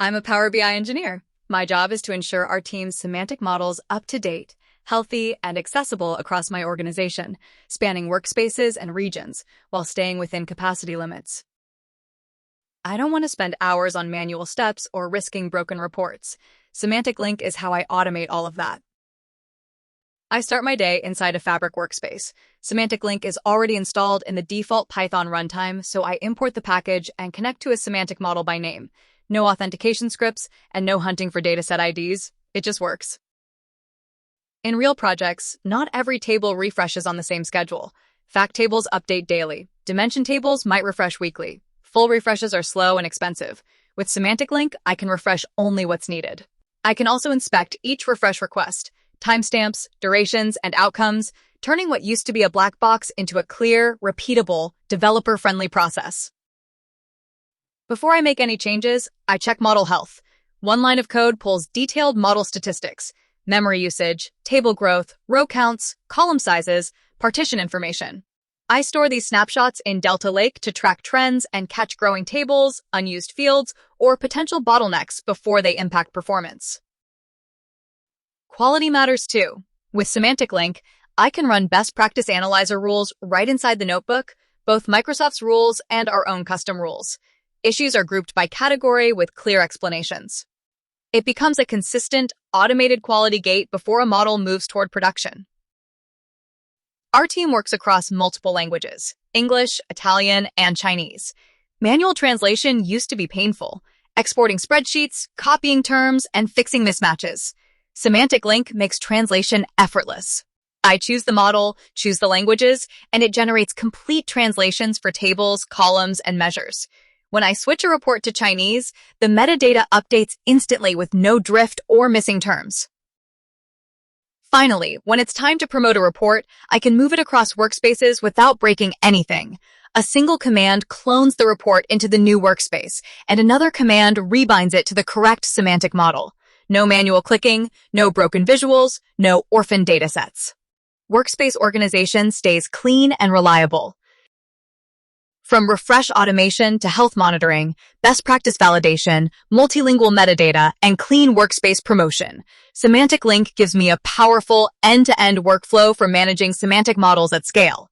I'm a Power BI engineer. My job is to ensure our team's semantic models up to date, healthy, and accessible across my organization, spanning workspaces and regions, while staying within capacity limits. I don't want to spend hours on manual steps or risking broken reports. Semantic Link is how I automate all of that. I start my day inside a Fabric workspace. Semantic Link is already installed in the default Python runtime, so I import the package and connect to a semantic model by name. No authentication scripts and no hunting for dataset IDs. It just works. In real projects, not every table refreshes on the same schedule. Fact tables update daily. Dimension tables might refresh weekly. Full refreshes are slow and expensive. With Semantic Link, I can refresh only what's needed. I can also inspect each refresh request, timestamps, durations, and outcomes, turning what used to be a black box into a clear, repeatable, developer-friendly process. Before I make any changes, I check model health. One line of code pulls detailed model statistics, memory usage, table growth, row counts, column sizes, partition information. I store these snapshots in Delta Lake to track trends and catch growing tables, unused fields, or potential bottlenecks before they impact performance. Quality matters too. With Semantic Link, I can run best practice analyzer rules right inside the notebook, both Microsoft's rules and our own custom rules. Issues are grouped by category with clear explanations. It becomes a consistent, automated quality gate before a model moves toward production. Our team works across multiple languages: English, Italian, and Chinese. Manual translation used to be painful, exporting spreadsheets, copying terms, and fixing mismatches. Semantic Link makes translation effortless. I choose the model, choose the languages, and it generates complete translations for tables, columns, and measures. When I switch a report to Chinese, the metadata updates instantly with no drift or missing terms. Finally, when it's time to promote a report, I can move it across workspaces without breaking anything. A single command clones the report into the new workspace, and another command rebinds it to the correct semantic model. No manual clicking, no broken visuals, no orphan datasets. Workspace organization stays clean and reliable. From refresh automation to health monitoring, best practice validation, multilingual metadata, and clean workspace promotion, Semantic Link gives me a powerful end-to-end workflow for managing semantic models at scale.